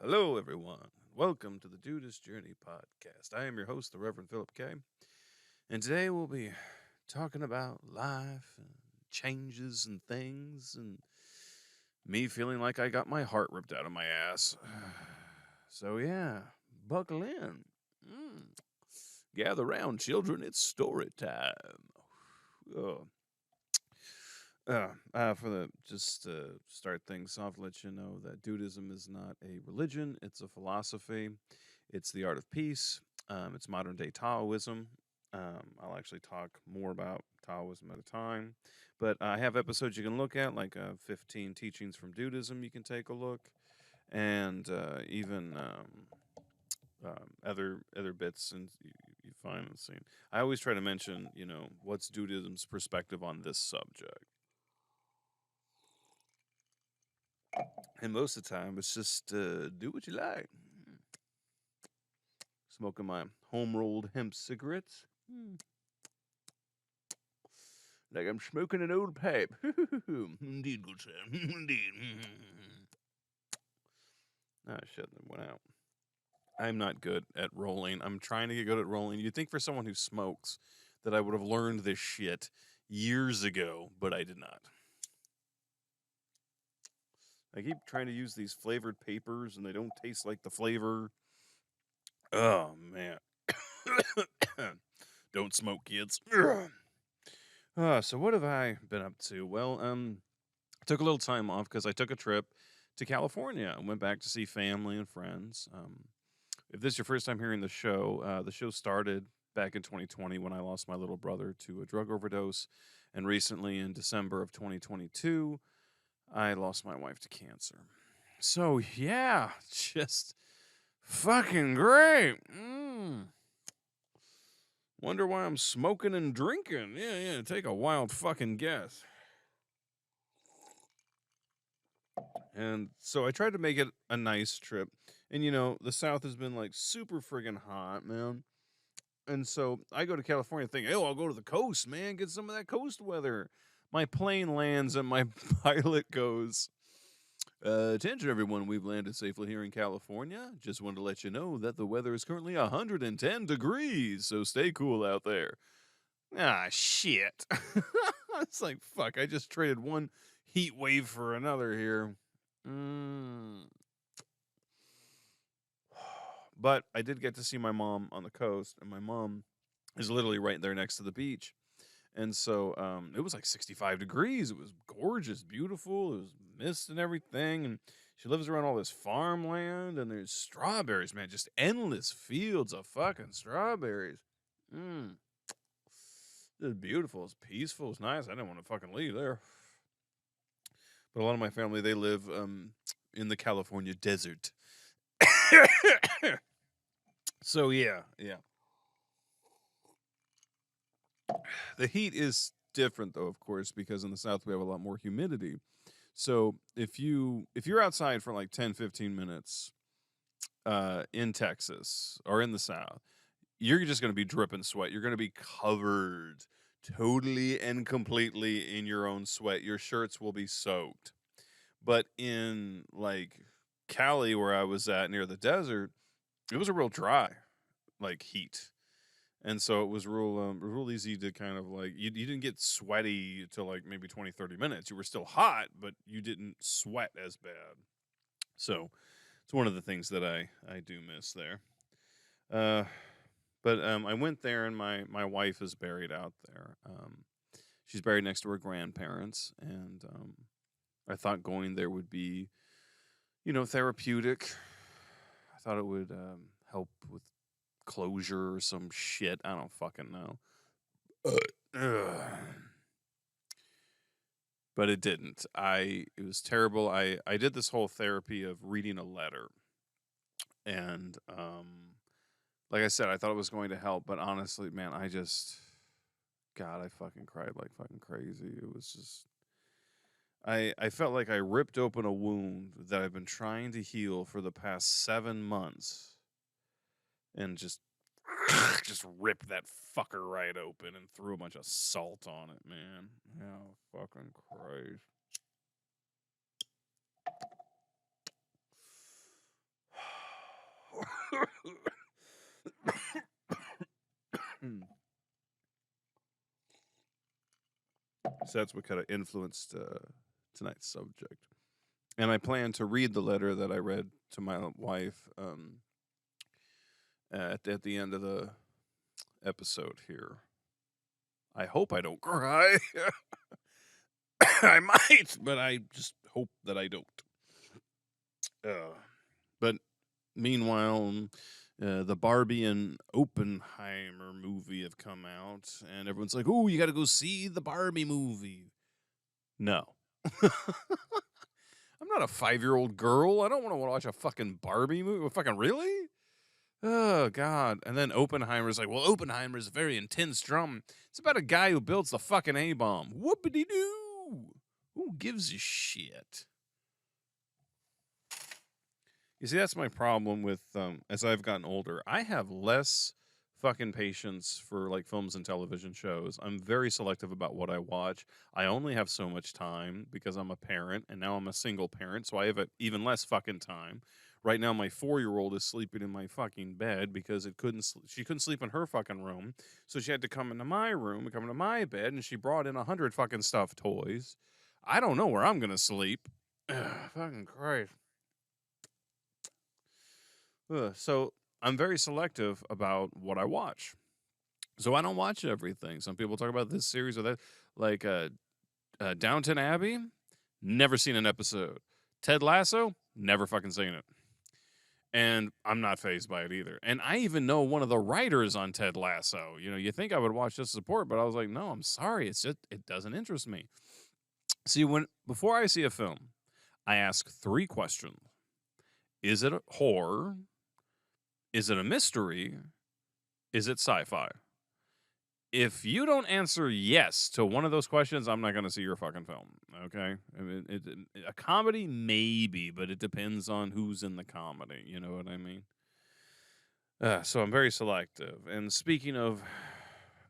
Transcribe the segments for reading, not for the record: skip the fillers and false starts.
Hello, everyone. Welcome to the Dudeist Journey podcast. I am your host, the Reverend Phillip K. And today we'll be talking about life and changes and things and me feeling like I got my heart ripped out of my ass. So, yeah, buckle in. Mm. Gather round, children. It's story time. Oh. For the just to start things off, let you know that Dudeism is not a religion; it's a philosophy. It's the art of peace. It's modern day Taoism. I'll actually talk more about Taoism at a time, but I have episodes you can look at, like 15 teachings from Dudeism. You can take a look, and even other bits and you find and see. I always try to mention, what's Dudeism's perspective on this subject. And most of the time, it's just do what you like. Smoking my home rolled hemp cigarettes. Like I'm smoking an old pipe. Indeed, good sir. Indeed. Ah, shit, that went out. I'm not good at rolling. I'm trying to get good at rolling. You'd think for someone who smokes that I would have learned this shit years ago, but I did not. I keep trying to use these flavored papers and they don't taste like the flavor. Oh, man. Don't smoke, kids. So what have I been up to? Well, I took a little time off because I took a trip to California. I went back to see family and friends. If this is your first time hearing the show started back in 2020 when I lost my little brother to a drug overdose, and recently in December of 2022, I lost my wife to cancer. So yeah, just fucking great. Wonder why I'm smoking and drinking. Yeah, take a wild fucking guess. And so I tried to make it a nice trip. And the South has been like super friggin' hot, man. And so I go to California thinking, oh, I'll go to the coast, man, get some of that coast weather. My plane lands and my pilot goes, attention, everyone. We've landed safely here in California. Just wanted to let you know that the weather is currently 110 degrees, so stay cool out there. Ah, shit. It's like, fuck, I just traded one heat wave for another here. But I did get to see my mom on the coast, and my mom is literally right there next to the beach. And so it was like 65 degrees. It was gorgeous, beautiful. It was mist and everything. And she lives around all this farmland, and there's strawberries, man. Just endless fields of fucking strawberries. It was beautiful. It's peaceful. It's nice. I didn't want to fucking leave there. But a lot of my family, they live in the California desert. So yeah. The heat is different though, of course, because in the South we have a lot more humidity. So if you're outside for like 10, 15 minutes in Texas or in the South, you're just going to be dripping sweat. You're going to be covered totally and completely in your own sweat. Your shirts will be soaked. But in like Cali, where I was at near the desert, it was a real dry like heat. And so it was real easy to kind of like you didn't get sweaty till like maybe 20, 30 minutes. You were still hot, but you didn't sweat as bad. So it's one of the things that I do miss there. Uh, but I went there, and my wife is buried out there. She's buried next to her grandparents, and I thought going there would be, therapeutic. I thought it would help with closure or some shit. I don't fucking know. But it didn't. It was terrible. I did this whole therapy of reading a letter, and like I said, I thought it was going to help, but honestly, man, God, I fucking cried like fucking crazy. It was just I felt like I ripped open a wound that I've been trying to heal for the past 7 months, and just just ripped that fucker right open and threw a bunch of salt on it, man. Oh, fucking Christ. So that's what kind of influenced tonight's subject. And I plan to read the letter that I read to my wife at the end of the episode here. I hope I don't cry. I might, but I just hope that I don't. But meanwhile, the Barbie and Oppenheimer movie have come out, and everyone's like, "Oh, you got to go see the Barbie movie." No. I'm not a 5-year-old girl. I don't want to watch a fucking Barbie movie. Fucking really? Oh, God. And then Oppenheimer's like, well, Oppenheimer's a very intense drama. It's about a guy who builds the fucking A-bomb. Whoopity-doo. Who gives a shit? You see, that's my problem with, as I've gotten older, I have less fucking patience for, like, films and television shows. I'm very selective about what I watch. I only have so much time because I'm a parent, and now I'm a single parent, so I have even less fucking time. Right now, my 4-year-old is sleeping in my fucking bed because she couldn't sleep in her fucking room, so she had to come into my room and come into my bed, and she brought in 100 fucking stuffed toys. I don't know where I'm gonna sleep. Fucking Christ. So I'm very selective about what I watch. So I don't watch everything. Some people talk about this series or that, like Downton Abbey. Never seen an episode. Ted Lasso. Never fucking seen it. And I'm not fazed by it either. And I even know one of the writers on Ted Lasso. You know, you think I would watch this support, but I was like, no, I'm sorry. It's just, it doesn't interest me. See, before I see a film, I ask 3 questions. Is it a horror? Is it a mystery? Is it sci-fi? If you don't answer yes to one of those questions, I'm not going to see your fucking film. Okay? I mean, a comedy, maybe, but it depends on who's in the comedy. You know what I mean? So I'm very selective. And speaking of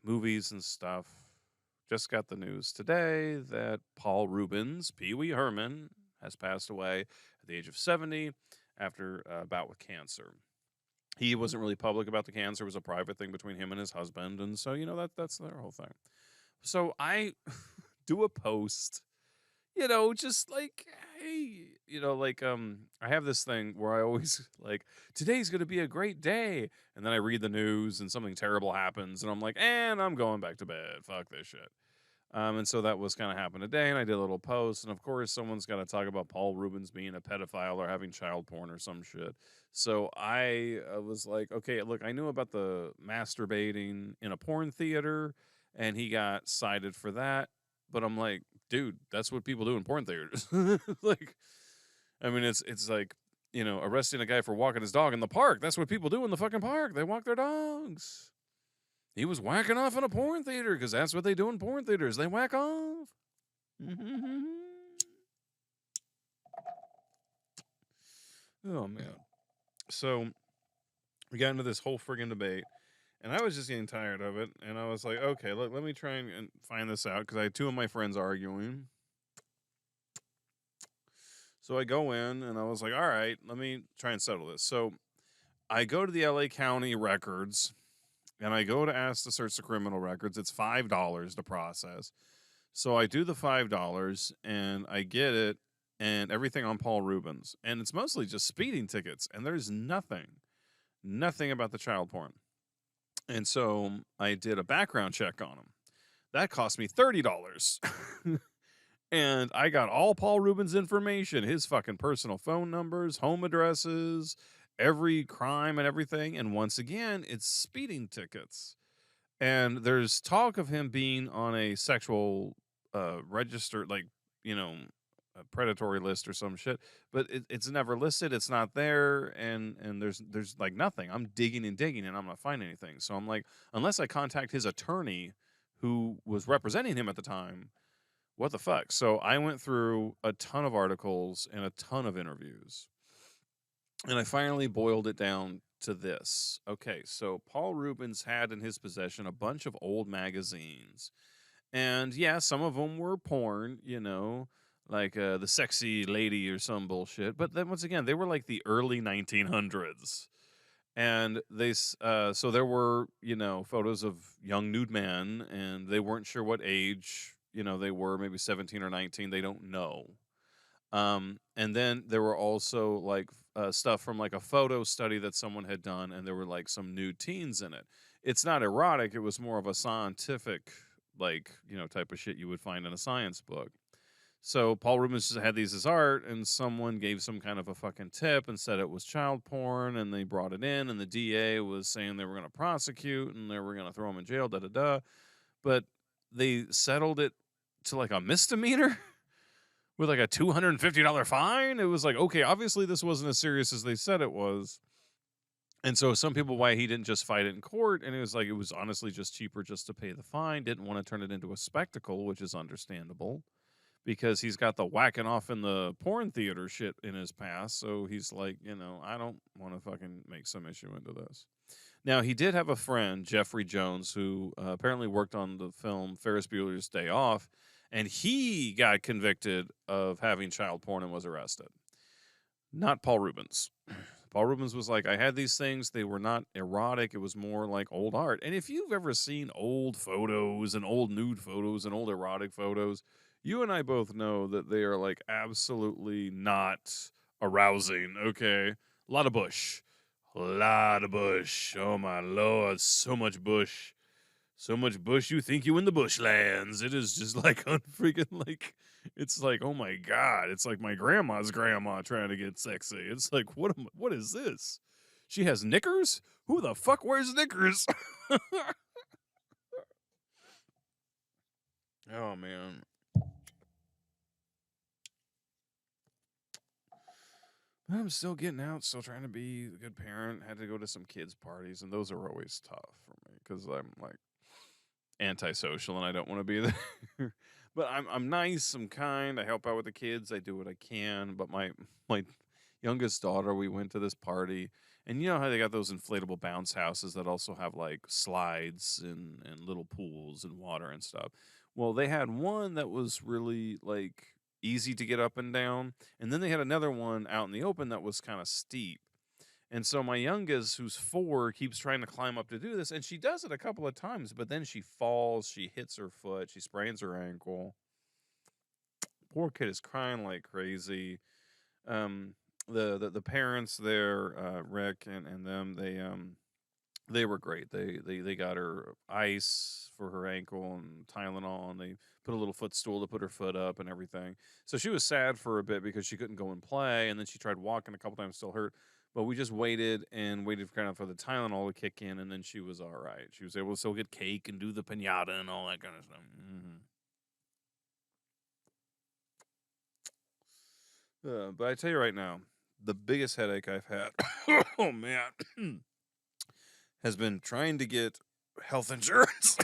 movies and stuff, just got the news today that Paul Rubens, Pee Wee Herman, has passed away at the age of 70 after a bout with cancer. He wasn't really public about the cancer. It was a private thing between him and his husband. And so, that's their whole thing. So I do a post, just like, hey, I have this thing where I always like, today's going to be a great day. And then I read the news and something terrible happens. And I'm like, and I'm going back to bed. Fuck this shit. And so that was kind of happened today, and I did a little post, and of course, someone's got to talk about Paul Rubens being a pedophile or having child porn or some shit. So I was like, okay, look, I knew about the masturbating in a porn theater, and he got cited for that. But I'm like, dude, that's what people do in porn theaters. Like, I mean, it's like, arresting a guy for walking his dog in the park. That's what people do in the fucking park. They walk their dogs. He was whacking off in a porn theater because that's what they do in porn theaters. They whack off. Oh, man. So we got into this whole friggin' debate, and I was just getting tired of it. And I was like, okay, let me try and find this out because I had 2 of my friends arguing. So I go in, and I was like, all right, let me try and settle this. So I go to the LA County records, and I go to ask to search the criminal records. It's $5 to process. So I do the $5, and I get it, and everything on Paul Rubens. And it's mostly just speeding tickets, and there's nothing about the child porn. And so I did a background check on him. That cost me $30. And I got all Paul Rubens' information, his fucking personal phone numbers, home addresses, every crime and everything. And once again, it's speeding tickets. And there's talk of him being on a sexual register, like, a predatory list or some shit. But it's never listed. It's not there. And there's like nothing. I'm digging and digging, and I'm not finding anything. So I'm like, unless I contact his attorney who was representing him at the time, what the fuck? So I went through a ton of articles and a ton of interviews. And I finally boiled it down to this. Okay, so Paul Rubens had in his possession a bunch of old magazines. And yeah, some of them were porn, like the sexy lady or some bullshit. But then once again, they were like the early 1900s. And so there were, photos of young nude men, and they weren't sure what age, they were, maybe 17 or 19. They don't know. And then there were also like stuff from like a photo study that someone had done, and there were like some nude teens in it. It's not erotic, it was more of a scientific, like, type of shit you would find in a science book. So Paul Rubens just had these as art, and someone gave some kind of a fucking tip and said it was child porn, and they brought it in, and the DA was saying they were going to prosecute and they were going to throw him in jail, da da da. But they settled it to like a misdemeanor with like a $250 fine. It was like, okay, obviously this wasn't as serious as they said it was. And so some people, why he didn't just fight it in court, and it was like, it was honestly just cheaper just to pay the fine, didn't want to turn it into a spectacle, which is understandable because he's got the whacking off in the porn theater shit in his past. So he's like, I don't want to fucking make some issue into this. Now, he did have a friend, Jeffrey Jones, who apparently worked on the film Ferris Bueller's Day Off, and he got convicted of having child porn and was arrested. Not Paul Rubens. Paul Rubens was like, I had these things. They were not erotic. It was more like old art. And if you've ever seen old photos and old nude photos and old erotic photos, you and I both know that they are like absolutely not arousing. Okay. A lot of bush. A lot of bush. Oh my Lord. So much bush. So much bush, you think you in the bushlands. It is just like unfreaking like, it's like, oh my God. It's like my grandma's grandma trying to get sexy. It's like, what is this? She has knickers? Who the fuck wears knickers? Oh man. But I'm still getting out, still trying to be a good parent. Had to go to some kids' parties, and those are always tough for me because I'm like antisocial and I don't want to be there. But I'm nice, I'm kind, I help out with the kids, I do what I can. But my youngest daughter, we went to this party, and you know how they got those inflatable bounce houses that also have like slides and little pools and water and stuff. Well, they had one that was really like easy to get up and down, and then they had another one out in the open that was kind of steep. And so my youngest, who's 4, keeps trying to climb up to do this, and she does it a couple of times, but then she falls, she hits her foot, she sprains her ankle. Poor kid is crying like crazy. Um, the parents there, Rick and them, they were great. They got her ice for her ankle and Tylenol, and they put a little footstool to put her foot up and everything. So she was sad for a bit because she couldn't go and play, and then she tried walking a couple times, still hurt. But we just waited and waited for kind of for the Tylenol to kick in, and then she was all right. She was able to still get cake and do the pinata and all that kind of stuff. But I tell you right now, the biggest headache I've had, oh man, has been trying to get health insurance.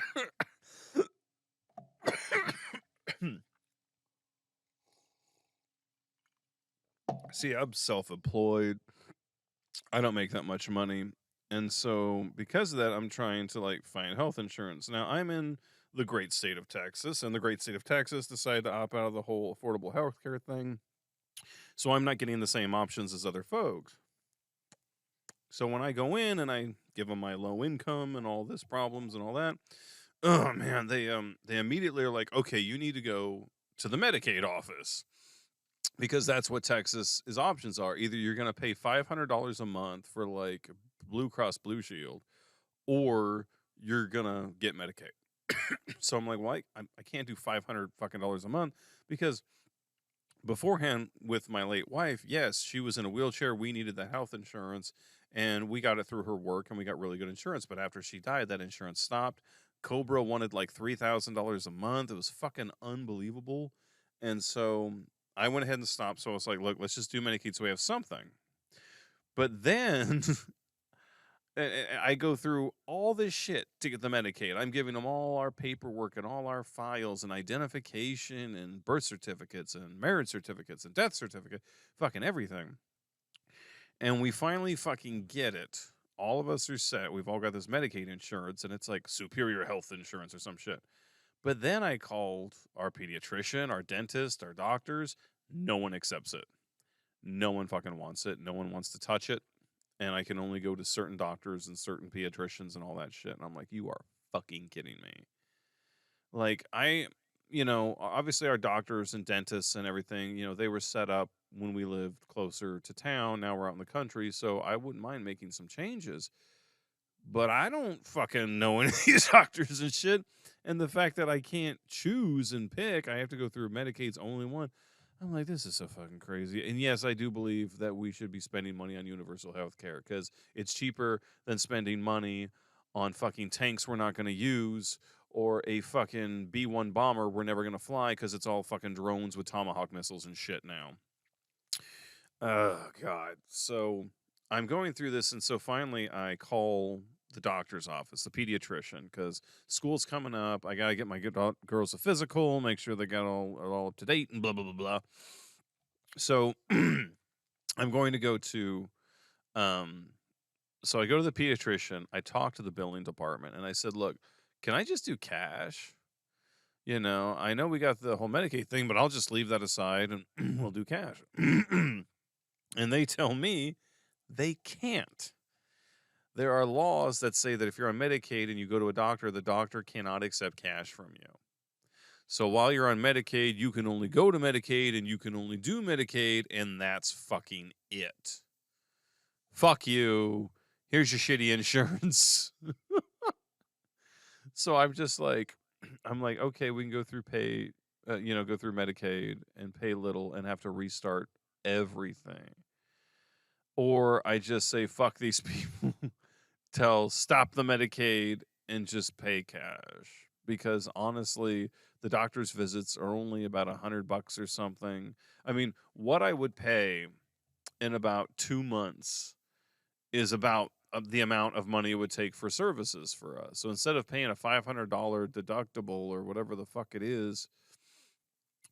See, I'm self-employed. I don't make that much money. And so because of that, I'm trying to like find health insurance. Now, I'm in the great state of Texas, and the great state of Texas decided to opt out of the whole affordable health care thing. So I'm not getting the same options as other folks. So when I go in and I give them my low income and all this problems and all that, oh man, they immediately are like, okay, you need to go to the Medicaid office because that's what Texas's options are. Either you're going to pay $500 a month for like Blue Cross Blue Shield, or you're going to get Medicaid. So I'm like, well, I can't do 500 fucking dollars a month because beforehand with my late wife, yes, she was in a wheelchair. We needed that health insurance, and we got it through her work, and we got really good insurance. But after she died, that insurance stopped. Cobra wanted like $3,000 a month. It was fucking unbelievable. And so I went ahead and stopped. So I was like, look, let's just do Medicaid so we have something. But then I go through all this shit to get the Medicaid. I'm giving them all our paperwork and all our files and identification and birth certificates and marriage certificates and death certificate, fucking everything. And we finally fucking get it all of us are set. We've all got this Medicaid insurance, and it's like superior health insurance or some shit. But then I called our pediatrician, our dentist, our doctors. No one accepts it. No one fucking wants it. No one wants to touch it. And I can only go to certain doctors and certain pediatricians and all that shit. And I'm like, you are fucking kidding me. Like, obviously our doctors and dentists and everything, they were set up when we lived closer to town. Now we're out in the country. So I wouldn't mind making some changes. But I don't fucking know any of these doctors and shit. And the fact that I can't choose and pick, I have to go through Medicaid's only one. I'm like, this is so fucking crazy. And yes, I do believe that we should be spending money on universal health care because it's cheaper than spending money on fucking tanks we're not going to use or a fucking B-1 bomber we're never going to fly because it's all fucking drones with Tomahawk missiles and shit now. Oh, God. So I'm going through this, and so finally I call the doctor's office, the pediatrician, because school's coming up. I got to get my girls a physical, make sure they got all up to date, and blah, blah, blah, blah. So I'm going to go to, so I go to the pediatrician. I talk to the billing department, and I said, look, can I just do cash? I know we got the whole Medicaid thing, but I'll just leave that aside, and we'll do cash. And they tell me they can't. There are laws that say that if you're on Medicaid and you go to a doctor, the doctor cannot accept cash from you. So while you're on Medicaid, you can only go to Medicaid and you can only do Medicaid, and that's fucking it. Fuck you. Here's your shitty insurance. So I'm just like, okay, we can go through go through Medicaid and pay little and have to restart everything. Or I just say, fuck these people, stop the Medicaid and just pay cash. Because honestly, the doctor's visits are only about $100 or something. I mean, what I would pay in about 2 months is about the amount of money it would take for services for us. So instead of paying a $500 deductible or whatever the fuck it is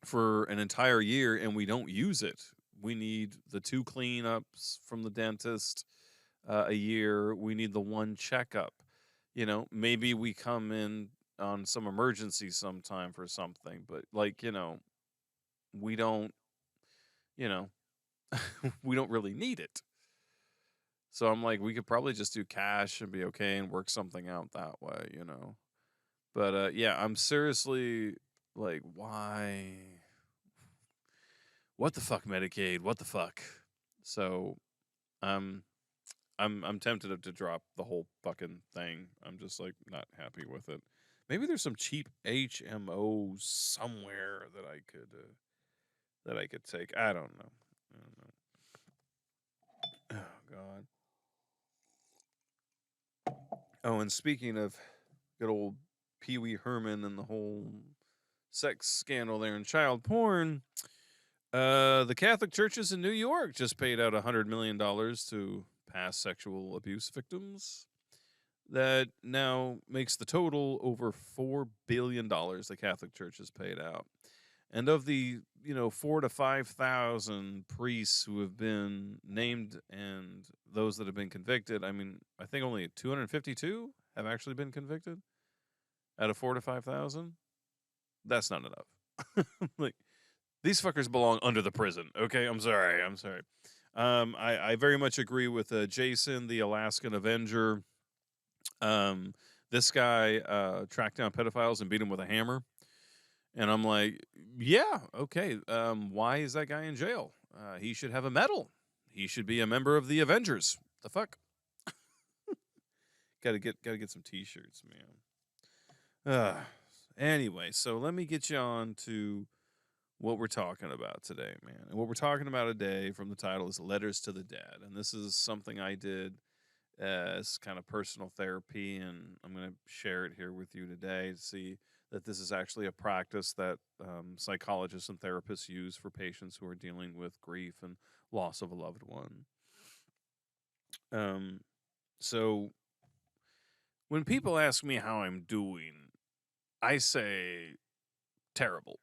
for an entire year and we don't use it, we need the 2 cleanups from the dentist a year. We need the 1 checkup. Maybe we come in on some emergency sometime for something, but we don't, we don't really need it. So I'm like, we could probably just do cash and be okay and work something out that way, But yeah, I'm seriously like, why? What the fuck, Medicaid? What the fuck? So, I'm tempted to drop the whole fucking thing. I'm just like not happy with it. Maybe there's some cheap HMO somewhere that I could take. I don't know. Oh God. Oh, and speaking of good old Pee Wee Herman and the whole sex scandal there and child porn, the Catholic churches in New York just paid out $100 million to past sexual abuse victims. That now makes the total over $4 billion the Catholic Church has paid out. And of the, 4,000 to 5,000 priests who have been named and those that have been convicted, I mean, I think only 252 have actually been convicted out of 4,000 to 5,000. That's not enough. Like, these fuckers belong under the prison. Okay, I'm sorry. I very much agree with Jason, the Alaskan Avenger. This guy tracked down pedophiles and beat them with a hammer. And I'm like, yeah, okay. Why is that guy in jail? He should have a medal. He should be a member of the Avengers. The fuck? Gotta get some t-shirts, man. Anyway, so let me get you on to what we're talking about today, man. And what we're talking about today from the title is Letters to the Dead. And this is something I did as kind of personal therapy, and I'm going to share it here with you today to see that this is actually a practice that psychologists and therapists use for patients who are dealing with grief and loss of a loved one. So when people ask me how I'm doing, I say terrible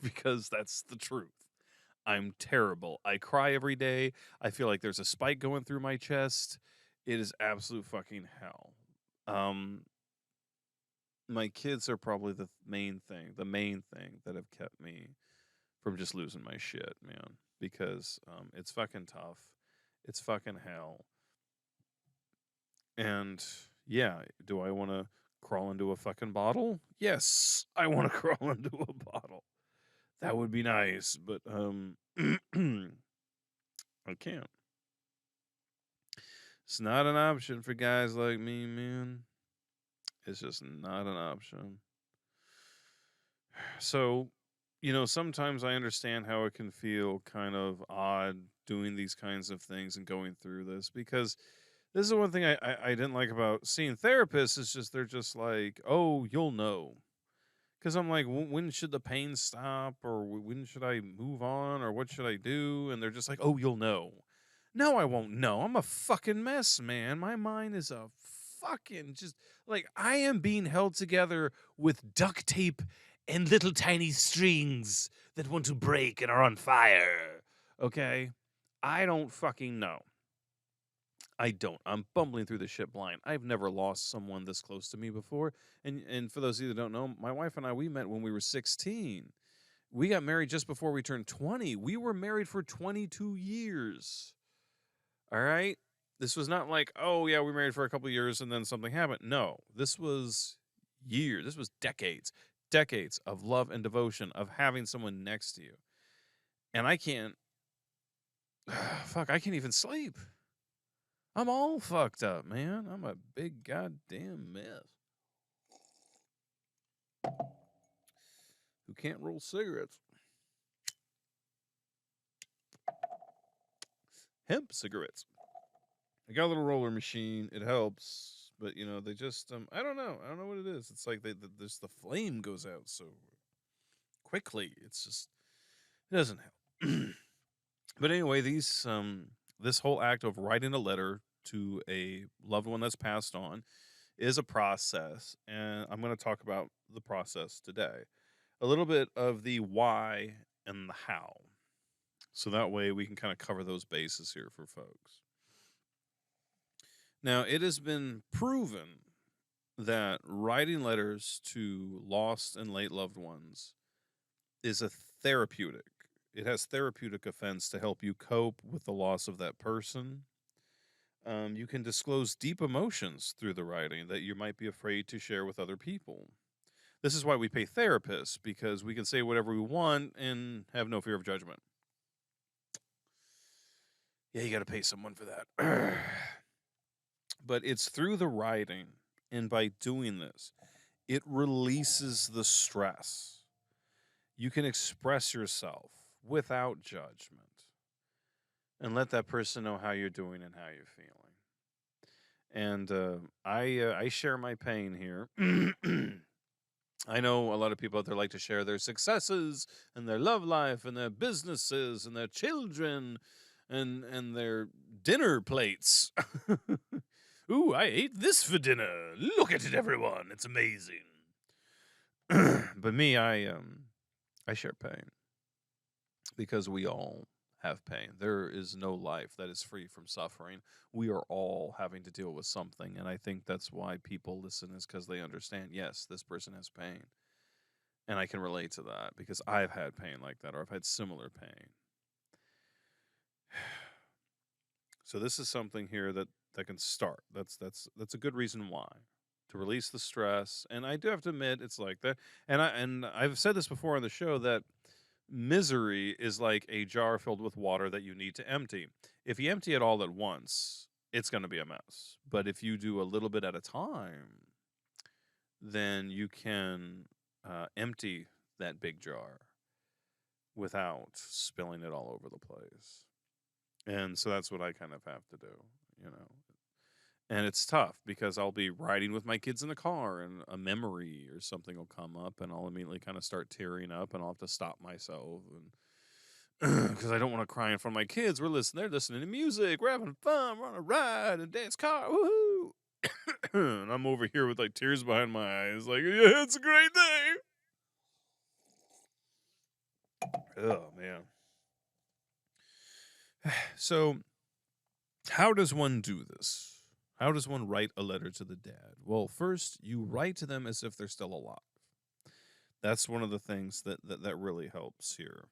because that's the truth. I'm terrible. I cry every day. I feel like there's a spike going through my chest. It is absolute fucking hell. Um, my kids are probably the main thing that have kept me from just losing my shit, man. Because it's fucking tough. It's fucking hell. And yeah, do I want to crawl into a fucking bottle? Yes, I want to crawl into a bottle. That would be nice, but I can't. It's not an option for guys like me, man. It's just not an option. So, sometimes I understand how it can feel kind of odd doing these kinds of things and going through this because this is one thing I didn't like about seeing therapists is just they're just like, oh, you'll know. Because I'm like, when should the pain stop? Or when should I move on? Or what should I do? And they're just like, oh, you'll know. No, I won't know. I'm a fucking mess, man. My mind is a fucking just like I am being held together with duct tape and little tiny strings that want to break and are on fire. Okay? I don't fucking know. I don't. I'm bumbling through the shit blind. I've never lost someone this close to me before. And for those of you that don't know, my wife and I, we met when we were 16. We got married just before we turned 20. We were married for 22 years. All right? This was not like, oh, yeah, we were married for a couple of years and then something happened. No, this was years. This was decades. Decades of love and devotion, of having someone next to you. And I can't, I can't even sleep. I'm all fucked up, man. I'm a big goddamn mess. Who can't roll cigarettes? Hemp cigarettes. I got a little roller machine. It helps, but they just I don't know. I don't know what it is. It's like just the flame goes out so quickly. It's just it doesn't help. But anyway, this whole act of writing a letter to a loved one that's passed on is a process, and I'm going to talk about the process today. A little bit of the why and the how. So that way we can kind of cover those bases here for folks. Now, it has been proven that writing letters to lost and late loved ones is a therapeutic. It has therapeutic effects to help you cope with the loss of that person. You can disclose deep emotions through the writing that you might be afraid to share with other people. This is why we pay therapists, because we can say whatever we want and have no fear of judgment. Yeah, you got to pay someone for that. But it's through the writing, and by doing this, it releases the stress. You can express yourself without judgment and let that person know how you're doing and how you're feeling. And I share my pain here. I know a lot of people out there like to share their successes and their love life and their businesses and their children and their dinner plates. Ooh, I ate this for dinner. Look at it, everyone. It's amazing. But me, I share pain because we all have pain. There is no life that is free from suffering. We are all having to deal with something, and I think that's why people listen is because they understand, yes, this person has pain. And I can relate to that because I've had pain like that or I've had similar pain. So this is something here that can start. That's a good reason why, to release the stress. And I do have to admit it's like that. And I've said this before on the show that misery is like a jar filled with water that you need to empty. If you empty it all at once, it's going to be a mess. But if you do a little bit at a time, then you can empty that big jar without spilling it all over the place. And so that's what I kind of have to do. And it's tough because I'll be riding with my kids in the car and a memory or something will come up and I'll immediately kind of start tearing up and I'll have to stop myself and because I don't want to cry in front of my kids. They're listening to music, we're having fun, we're on a ride and dance car, woohoo! And I'm over here with like tears behind my eyes, like, yeah, it's a great day. Oh man. So, how does one do this? How does one write a letter to the dad? Well, first, you write to them as if they're still alive. That's one of the things that really helps here.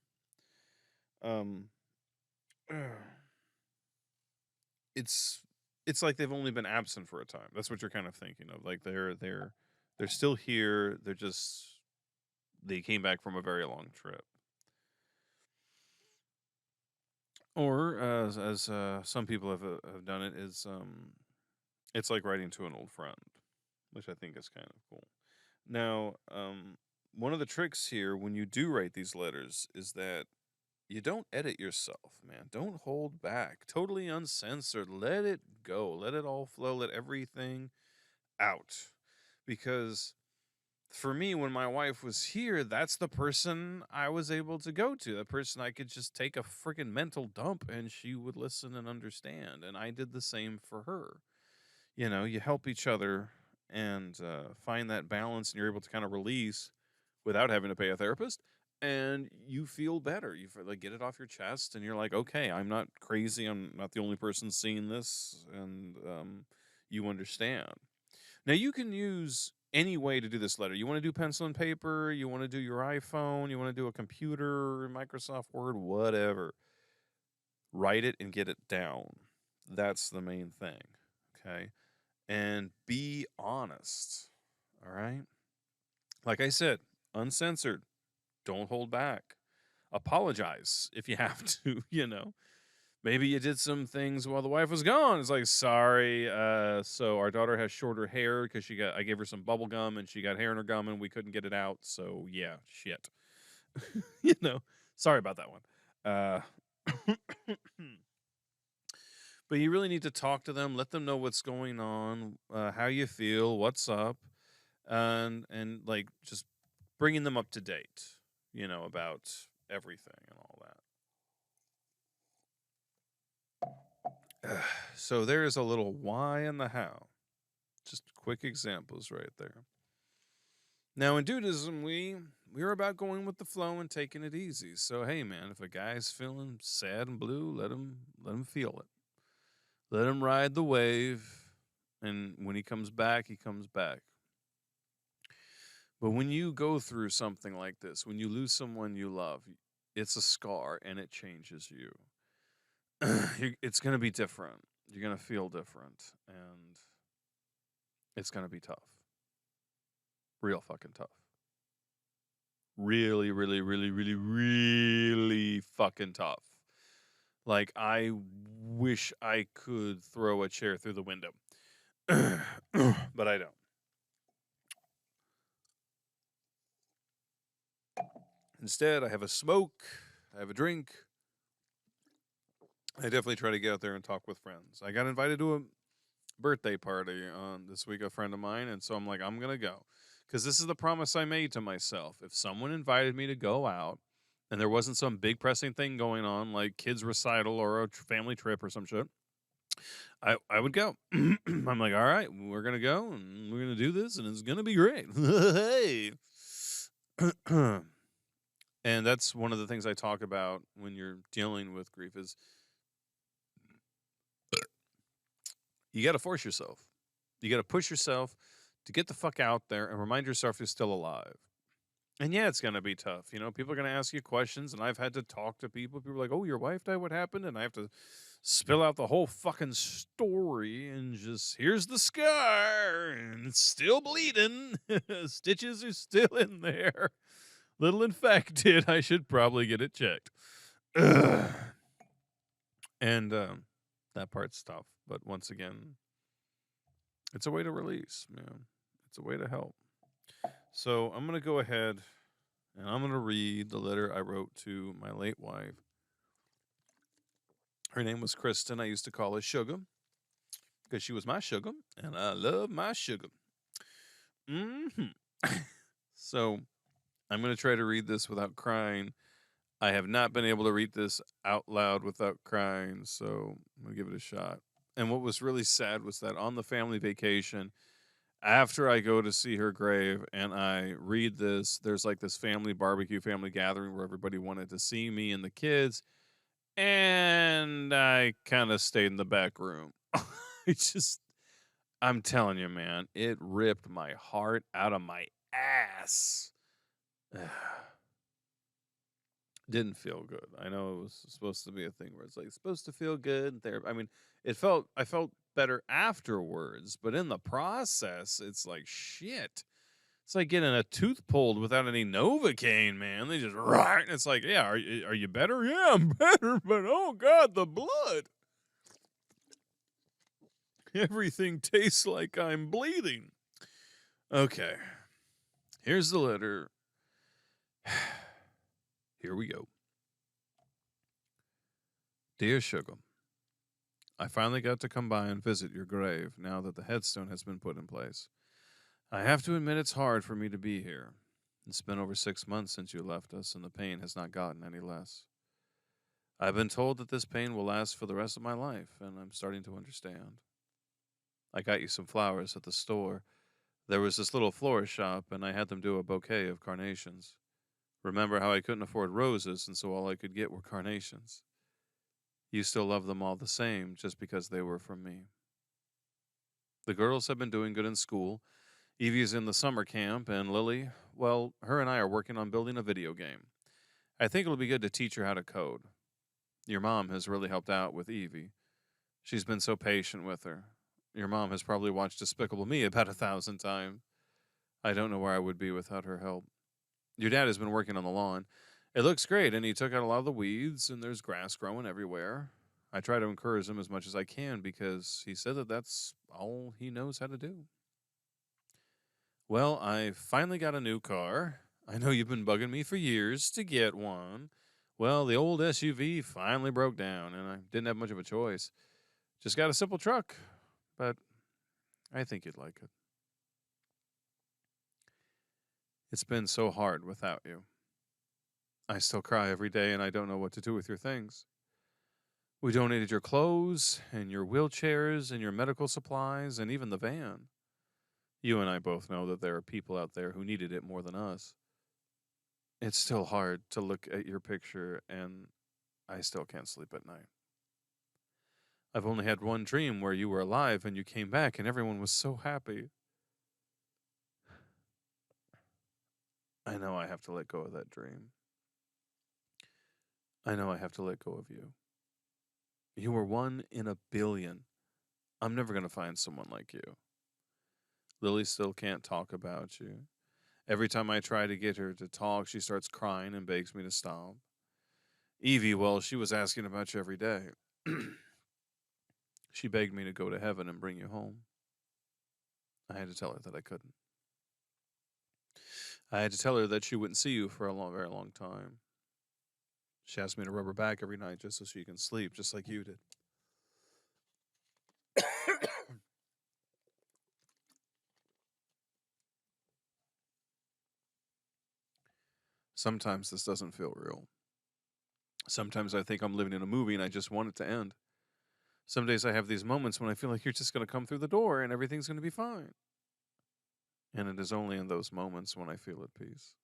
Um, it's it's like they've only been absent for a time. That's what you're kind of thinking of. Like they're still here. They came back from a very long trip. Or as some people have done it is it's like writing to an old friend, which I think is kind of cool. Now, one of the tricks here when you do write these letters is that you don't edit yourself, man. Don't hold back. Totally uncensored. Let it go. Let it all flow. Let everything out. Because for me, when my wife was here, that's the person I was able to go to. The person I could just take a freaking mental dump and she would listen and understand. And I did the same for her. You know, you help each other and find that balance, and you're able to kind of release without having to pay a therapist. And you feel better. You feel like get it off your chest, and you're like, okay, I'm not crazy. I'm not the only person seeing this, and you understand. Now you can use any way to do this letter. You want to do pencil and paper, you want to do your iPhone, you want to do a computer, Microsoft Word, whatever. Write it and get it down. That's the main thing. Okay? And be honest. All right? Like I said, uncensored. Don't hold back. Apologize if you have to, you know. Maybe you did some things while the wife was gone. It's like, sorry. So our daughter has shorter hair because I gave her some bubble gum and she got hair in her gum and we couldn't get it out. So yeah, shit. You know, sorry about that one. But you really need to talk to them, let them know what's going on, how you feel, what's up, and like just bringing them up to date, you know, about everything and all that. So there is a little why and the how. Just quick examples right there. Now in Dudeism, we're about going with the flow and taking it easy. So hey man, if a guy's feeling sad and blue, let him feel it. Let him ride the wave, and when he comes back, he comes back. But when you go through something like this, when you lose someone you love, it's a scar and it changes you. It's going to be different. You're going to feel different, and it's going to be tough. Real fucking tough. Really, really, really, really, really fucking tough. Like, I wish I could throw a chair through the window, but I don't. Instead, I have a smoke, I have a drink. I definitely try to get out there and talk with friends. I got invited to a birthday party on this week, a friend of mine, and so I'm like, I'm gonna go, because this is the promise I made to myself. If someone invited me to go out, and there wasn't some big pressing thing going on like kids recital or a family trip or some shit, I would go. I'm like, all right, we're gonna go and we're gonna do this, and it's gonna be great. Hey. And that's one of the things I talk about when you're dealing with grief is you got to force yourself. You got to push yourself to get the fuck out there and remind yourself you're still alive. And yeah, it's going to be tough. You know, people are going to ask you questions, and I've had to talk to people. People are like, oh, your wife died? What happened? And I have to spill out the whole fucking story and just, here's the scar, and it's still bleeding. Stitches are still in there. Little infected. I should probably get it checked. Ugh. And that part's tough. But once again, it's a way to release, man. It's a way to help. So I'm going to go ahead and I'm going to read the letter I wrote to my late wife. Her name was Kristen. I used to call her Sugar because she was my sugar, and I love my sugar. So I'm going to try to read this without crying. I have not been able to read this out loud without crying, so I'm going to give it a shot. And what was really sad was that on the family vacation, after I go to see her grave and I read this, there's like this family barbecue, family gathering where everybody wanted to see me and the kids. And I kind of stayed in the back room. I just, I'm telling you, man, it ripped my heart out of my ass. Didn't feel good. I know it was supposed to be a thing where it's like supposed to feel good. There, I mean, I felt better afterwards, but in the process, it's like shit. It's like getting a tooth pulled without any Novocaine, man. They just right. And it's like, yeah, are you better? Yeah, I'm better, but oh god, the blood. Everything tastes like I'm bleeding. Okay, here's the letter. Here we go. Dear Sugar, I finally got to come by and visit your grave now that the headstone has been put in place. I have to admit it's hard for me to be here. It's been over 6 months since you left us, and the pain has not gotten any less. I've been told that this pain will last for the rest of my life, and I'm starting to understand. I got you some flowers at the store. There was this little florist shop, and I had them do a bouquet of carnations. Remember how I couldn't afford roses, and so all I could get were carnations? You still love them all the same, just because they were from me. The girls have been doing good in school. Evie's in the summer camp, and Lily, well, her and I are working on building a video game. I think it'll be good to teach her how to code. Your mom has really helped out with Evie. She's been so patient with her. Your mom has probably watched Despicable Me about 1,000 times. I don't know where I would be without her help. Your dad has been working on the lawn. It looks great, and he took out a lot of the weeds, and there's grass growing everywhere. I try to encourage him as much as I can because he said that that's all he knows how to do. Well, I finally got a new car. I know you've been bugging me for years to get one. Well, the old SUV finally broke down, and I didn't have much of a choice. Just got a simple truck, but I think you'd like it. It's been so hard without you. I still cry every day, and I don't know what to do with your things. We donated your clothes, and your wheelchairs, and your medical supplies, and even the van. You and I both know that there are people out there who needed it more than us. It's still hard to look at your picture, and I still can't sleep at night. I've only had one dream where you were alive and you came back, and everyone was so happy. I know I have to let go of that dream. I know I have to let go of you. You were one in a billion. I'm never going to find someone like you. Lily still can't talk about you. Every time I try to get her to talk, she starts crying and begs me to stop. Evie, well, she was asking about you every day. She begged me to go to heaven and bring you home. I had to tell her that I couldn't. I had to tell her that she wouldn't see you for a long, very long time. She asked me to rub her back every night just so she can sleep, just like you did. Sometimes this doesn't feel real. Sometimes I think I'm living in a movie and I just want it to end. Some days I have these moments when I feel like you're just going to come through the door and everything's going to be fine. And it is only in those moments when I feel at peace.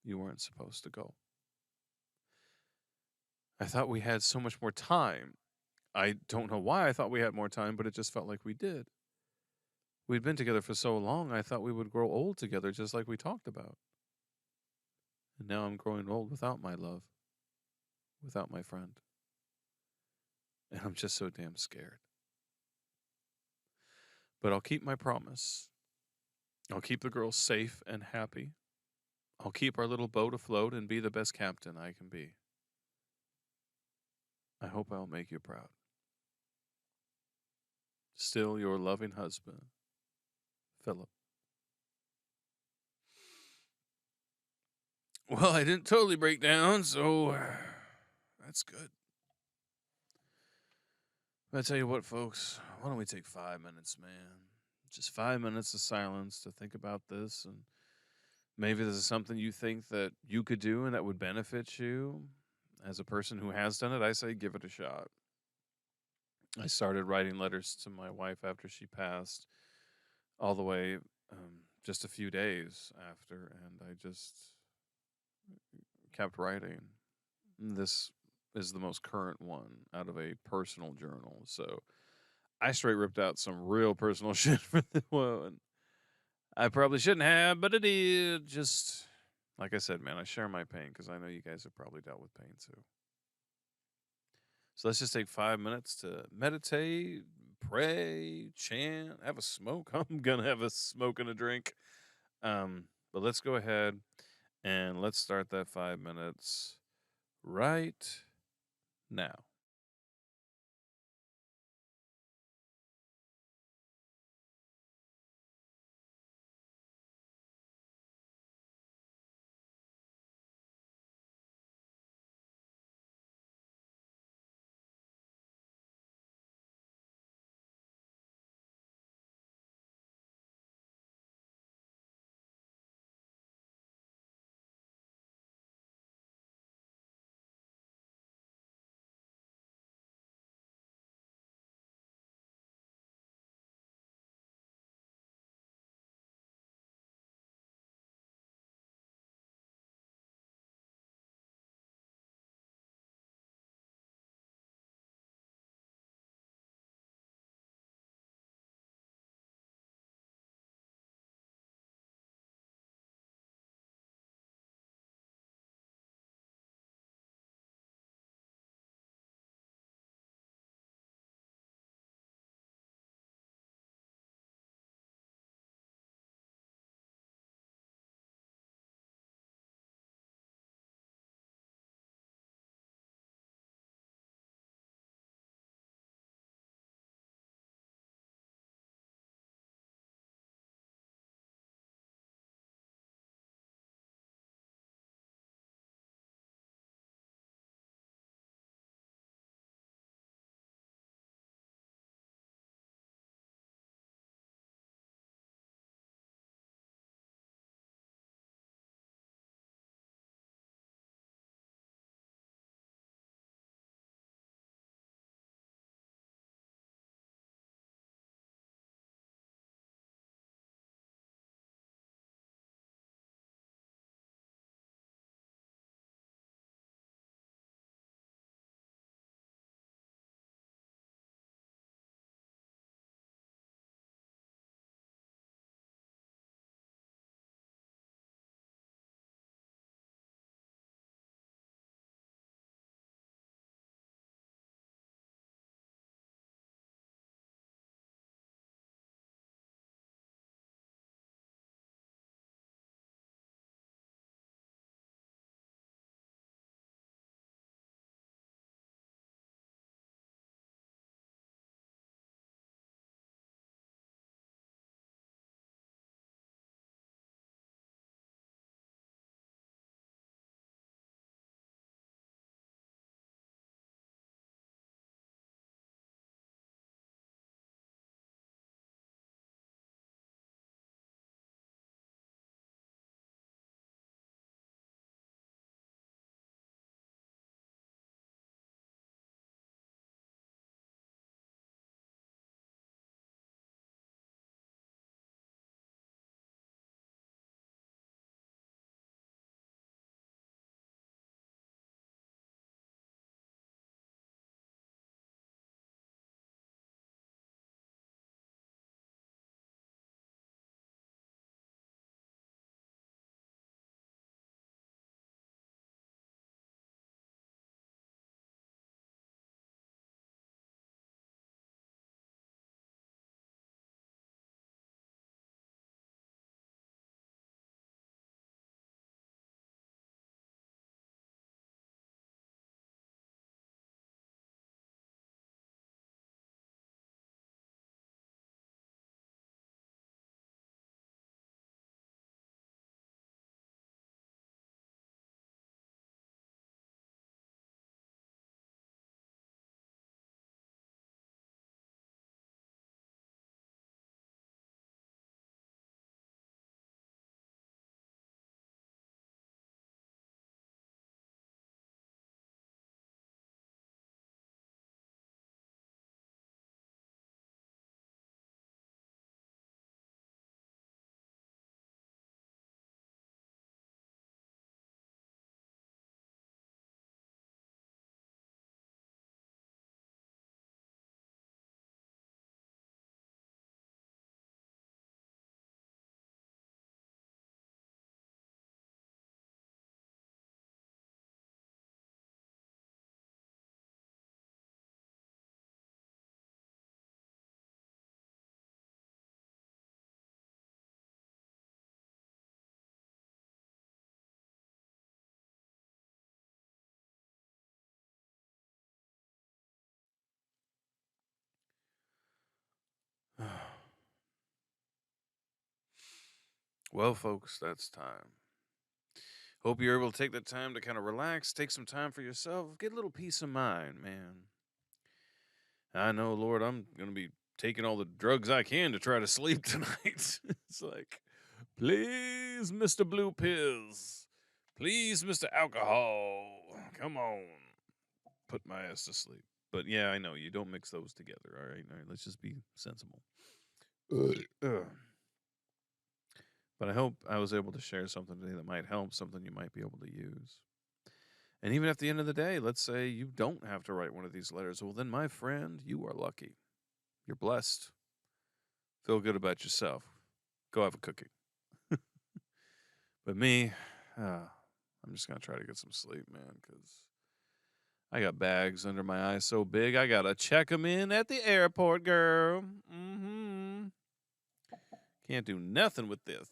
You weren't supposed to go. I thought we had so much more time. I don't know why I thought we had more time, but it just felt like we did. We'd been together for so long, I thought we would grow old together just like we talked about. And now I'm growing old without my love, without my friend. And I'm just so damn scared. But I'll keep my promise. I'll keep the girls safe and happy. I'll keep our little boat afloat and be the best captain I can be. I hope I'll make you proud. Still your loving husband, Philip. Well, I didn't totally break down, so that's good. But I tell you what, folks, why don't we take 5 minutes, man? Just 5 minutes of silence to think about this, and maybe this is something you think that you could do and that would benefit you. As a person who has done it, I say give it a shot. I started writing letters to my wife after she passed, all the way just a few days after, and I just kept writing. This is the most current one out of a personal journal, so I straight ripped out some real personal shit for the one. I probably shouldn't have, but I did. Just like I said, man, I share my pain because I know you guys have probably dealt with pain too. So let's just take 5 minutes to meditate, pray, chant, have a smoke. I'm gonna have a smoke and a drink. But let's go ahead and let's start that 5 minutes right now. Well, folks, that's time. Hope you're able to take that time to kind of relax, take some time for yourself, get a little peace of mind, man. I know, Lord, I'm going to be taking all the drugs I can to try to sleep tonight. It's like, please, Mr. Blue Pills. Please, Mr. Alcohol. Come on. Put my ass to sleep. But yeah, I know, you don't mix those together. All right. All right. Let's just be sensible. Ugh. But I hope I was able to share something today that might help, something you might be able to use. And even at the end of the day, let's say you don't have to write one of these letters. Well, then, my friend, you are lucky. You're blessed. Feel good about yourself. Go have a cookie. But me, I'm just going to try to get some sleep, man, because I got bags under my eyes so big, I got to check them in at the airport, girl. Can't do nothing with this.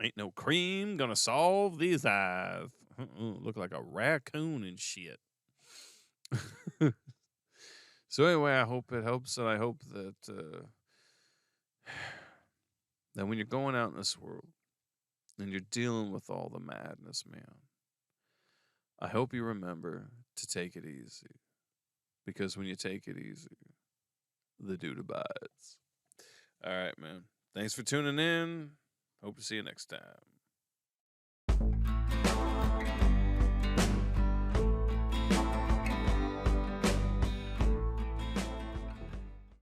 Ain't no cream gonna solve these eyes. Look like a raccoon and shit. So anyway, I hope it helps, and I hope that that when you're going out in this world and you're dealing with all the madness, man, I hope you remember to take it easy, because when you take it easy, the dude abides. All right, man. Thanks for tuning in. Hope to see you next time.